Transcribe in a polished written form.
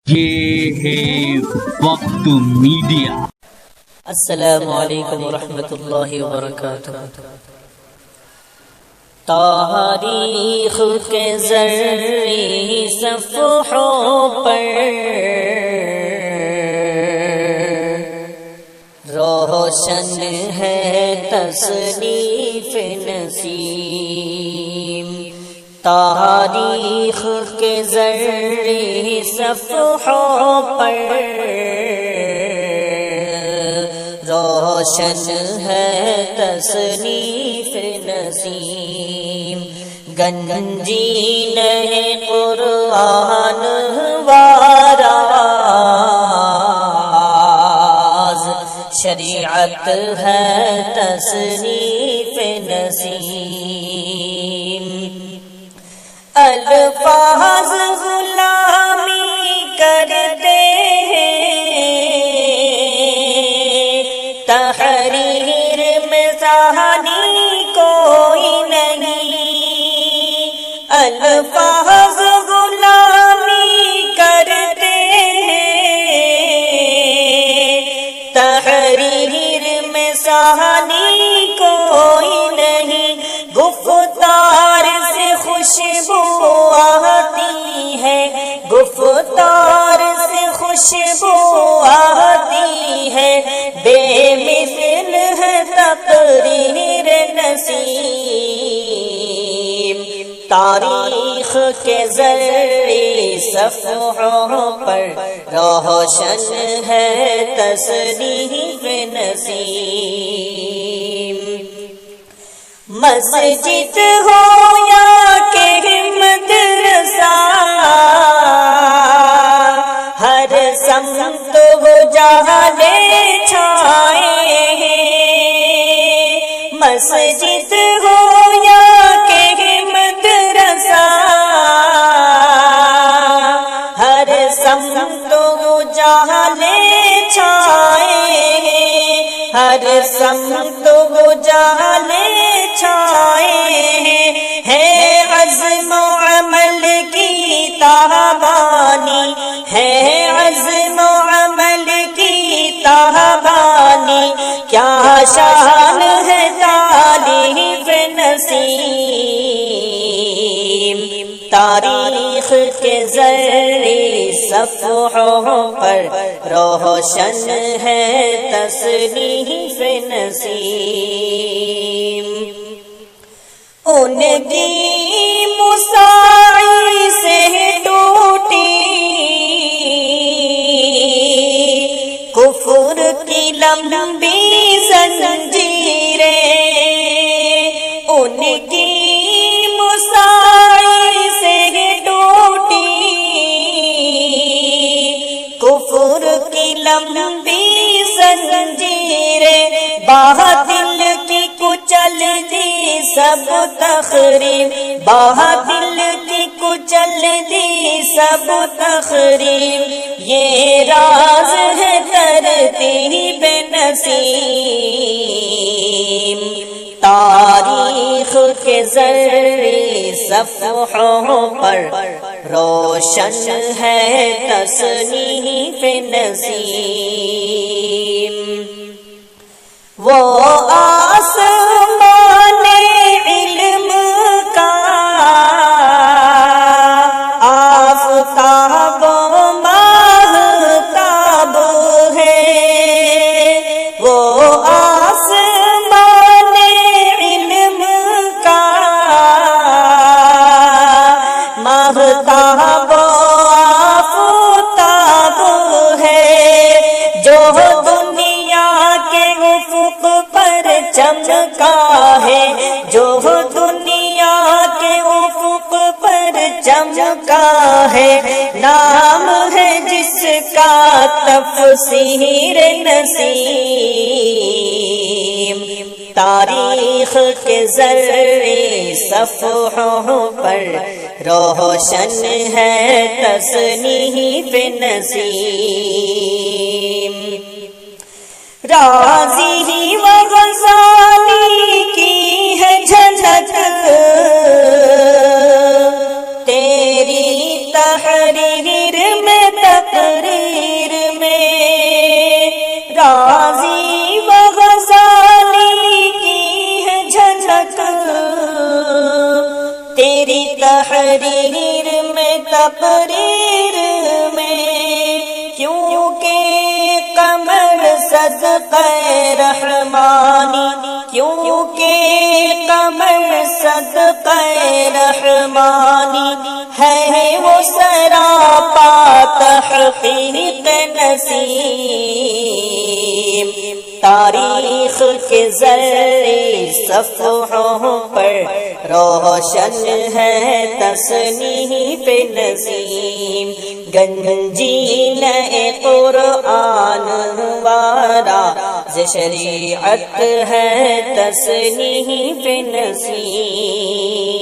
یہ ہے وقت میڈیا۔ السلام علیکم ورحمۃ اللہ وبرکاتہ۔ تاریخ کے زرعی صفحوں پر روشن ہے تصنیف نسیم۔ تاریخ کے زرعی صفحوں پر روشن ہے تصنیف نسیم۔ گنجین قرآن واراز شریعت ہے تصنیف نسیم۔ الفاظ غلامی کرتے تحریر میں ثانی کوئی نہیں۔ الفاظ غلامی کرتے تحریر میں ثانی کوئی نہیں۔ گفتار سے خوشبو آتی ہے، گفتار سے خوشبو آتی ہے، بے مثل ہے تقریر نسیم۔ تاریخ کے زرعی صفحوں پر روشن ہے تصنیف نسیم۔ مسجد ہو یا کہ مدرسہ، ہر سمت اجالے چھائے ہیں۔ مسجد ہو یا کہ مدرسہ، ہر سمت اجالے چھائے ہیں، ہر سمت اجالے چھائے ہیں۔ ہے عزم و عمل کی تابانی، ہے عزم و عمل کی تابانی، کیا شان ہے تاریخ نسیم۔ تاریخ کے زرعی صفحوں پر روشن ہے تصنیف نسیم۔ ان کی مساعی سے ٹوٹی کفر کی لمبی زنجیریں، ان کی مساعی سے ٹوٹی کفر کی لمبی زنجیریں، باطل کی کچل دی سب تخریب، باطل کی کچل دی سب تخریب، یہ راز ہے ترتیب نسیم۔ تاریخ کے زرعی صفحوں پر روشن ہے تصنیف نسیم۔ وہ آسمان علم کا آفتاب و ماہتاب ہے، وہ آسمان علم کا ماہتاب و آفتاب ہے، جو دنیا کے افق پر چمکا ہے، جو دنیا کے افق پر چمکا ہے، نام ہے جس کا تفسیر نسیم۔ تاریخ کے زرعی صفحوں پر روشن ہے تصنیف نسیم۔ رازی و غزالی کی ہے جھلک تیری تحریر میں تک تقریر میں، کیونکہ قمر صدقہ رحمانی، کیونکہ قمر صدقہ رحمانی ہے وہ سراپا تحقیق نسیم۔ تاریخ کے ذرے صفحوں پر روشن ہے تصنیف نسیم، گنجیل قرآن وارا ز شریعت ہے تصنیف نسیم۔